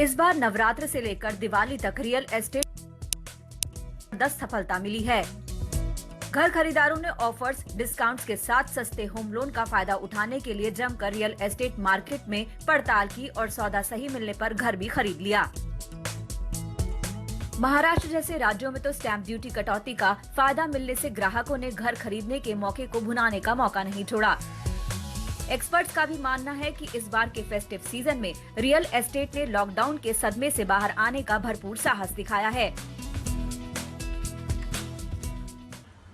इस बार नवरात्र से लेकर दिवाली तक रियल एस्टेट 10 सफलता मिली है। घर खरीदारों ने ऑफर्स, डिस्काउंट्स के साथ सस्ते होम लोन का फायदा उठाने के लिए जमकर रियल एस्टेट मार्केट में पड़ताल की और सौदा सही मिलने पर घर भी खरीद लिया। महाराष्ट्र जैसे राज्यों में तो स्टैंप ड्यूटी कटौती का फायदा मिलने से ग्राहकों ने घर खरीदने के मौके को भुनाने का मौका नहीं छोड़ा। एक्सपर्ट्स का भी मानना है कि इस बार के फेस्टिव सीजन में रियल एस्टेट ने लॉकडाउन के सदमे से बाहर आने का भरपूर साहस दिखाया है।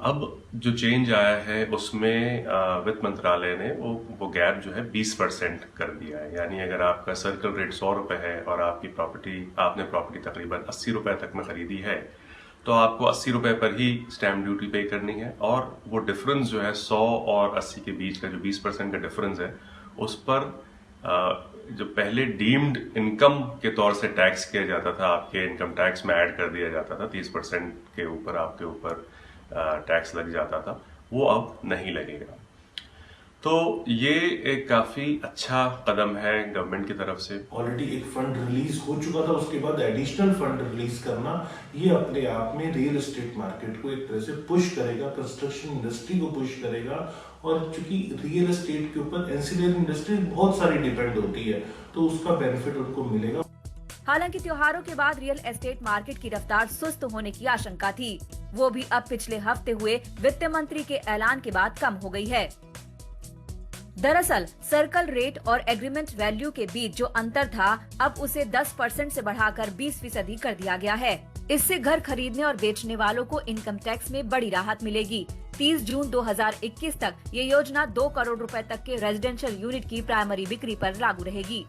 अब जो चेंज आया है उसमें वित्त मंत्रालय ने वो गैप जो है 20% कर दिया है। यानी अगर आपका सर्कल रेट 100 रुपए है और आपने प्रॉपर्टी तकरीबन 80 रुपए तक में खरीदी है तो आपको 80 रुपए पर ही स्टैंप ड्यूटी पे करनी है, और वो डिफरेंस जो है 100 और 80 के बीच का जो 20% का डिफरेंस है उस पर जो पहले डीम्ड इनकम के तौर से टैक्स किया जाता था, आपके इनकम टैक्स में ऐड कर दिया जाता था, 30% के ऊपर आपके ऊपर टैक्स लग जाता था, वो अब नहीं लगेगा। तो ये एक काफी अच्छा कदम है गवर्नमेंट की तरफ से। ऑलरेडी एक फंड रिलीज हो चुका था, उसके बाद एडिशनल फंड रिलीज करना ये अपने आप में रियल एस्टेट मार्केट को एक तरह से पुश करेगा, कंस्ट्रक्शन इंडस्ट्री को पुश करेगा। और चूंकि रियल एस्टेट के ऊपर एंसिलरी इंडस्ट्री बहुत सारी डिपेंड होती है तो उसका बेनिफिट उनको मिलेगा। हालांकि त्योहारों के बाद रियल एस्टेट मार्केट की रफ्तार सुस्त होने की आशंका थी, वो भी अब पिछले हफ्ते हुए वित्त मंत्री के ऐलान के बाद कम हो गई है। दरअसल सर्कल रेट और एग्रीमेंट वैल्यू के बीच जो अंतर था अब उसे 10% से बढ़ाकर 20% कर दिया गया है। इससे घर खरीदने और बेचने वालों को इनकम टैक्स में बड़ी राहत मिलेगी। 30 जून 2021 तक ये योजना 2 करोड़ रुपए तक के रेजिडेंशियल यूनिट की प्राइमरी बिक्री पर लागू रहेगी।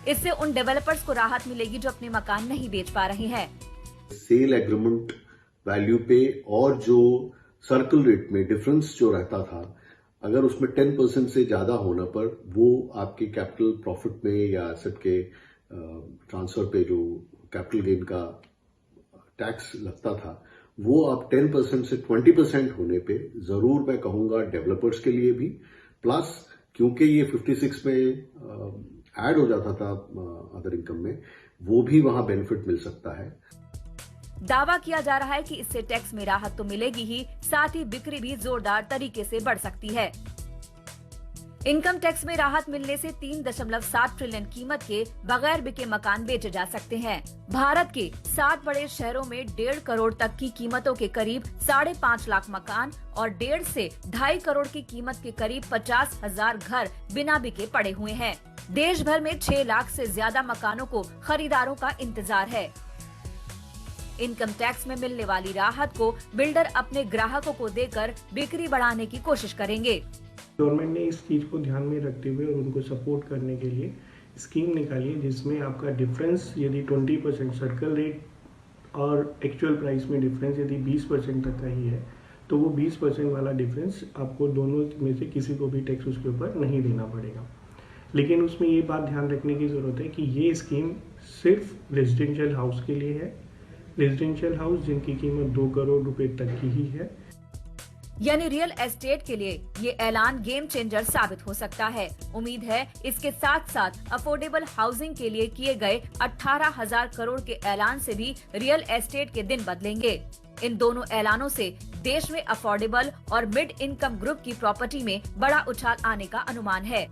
इससे उन डेवलपर्स को राहत मिलेगी जो अपने मकान नहीं बेच पा रहे हैं। सेल एग्रीमेंट वैल्यू पे और जो सर्कल रेट में डिफरेंस जो रहता था, अगर उसमें 10% से ज्यादा होने पर वो आपके कैपिटल प्रॉफिट में या एसेट के ट्रांसफर पे जो कैपिटल गेन का टैक्स लगता था वो अब 10% से 20% होने पे जरूर मैं कहूंगा डेवलपर्स के लिए भी, प्लस क्योंकि ये 56 में ऐड हो जाता था अदर इनकम में, वो भी वहां बेनिफिट मिल सकता है। दावा किया जा रहा है कि इससे टैक्स में राहत तो मिलेगी ही, साथ ही बिक्री भी जोरदार तरीके से बढ़ सकती है। इनकम टैक्स में राहत मिलने से 3.7 ट्रिलियन कीमत के बगैर बिके मकान बेचे जा सकते हैं। भारत के 7 बड़े शहरों में 1.5 करोड़ तक की कीमतों के करीब 5.5 लाख मकान और 1.5 से 2.5 करोड़ की कीमत के करीब 50,000 घर बिना बिके पड़े हुए हैं। देश भर में 6 लाख से ज्यादा मकानों को खरीदारों का इंतजार है। इनकम टैक्स में मिलने वाली राहत को बिल्डर अपने ग्राहकों को देकर बिक्री बढ़ाने की कोशिश करेंगे। गवर्नमेंट ने इस चीज़ को ध्यान में रखते हुए और उनको सपोर्ट करने के लिए स्कीम निकाली है जिसमें आपका डिफरेंस यदि 20% सर्कल रेट और एक्चुअल प्राइस में डिफरेंस यदि 20% तक का ही है तो वो 20% वाला डिफरेंस आपको दोनों में से किसी को भी टैक्स उसके ऊपर नहीं देना पड़ेगा। लेकिन उसमें ये बात ध्यान रखने की ज़रूरत है कि ये स्कीम सिर्फ रेजिडेंशियल हाउस के लिए है, रेजिडेंशियल हाउस जिनकी कीमत 2 करोड़ रुपए तक की ही है। यानी रियल एस्टेट के लिए ये ऐलान गेम चेंजर साबित हो सकता है। उम्मीद है इसके साथ साथ अफोर्डेबल हाउसिंग के लिए किए गए 18,000 करोड़ के ऐलान से भी रियल एस्टेट के दिन बदलेंगे। इन दोनों ऐलानों से देश में अफोर्डेबल और मिड इनकम ग्रुप की प्रॉपर्टी में बड़ा उछाल आने का अनुमान है।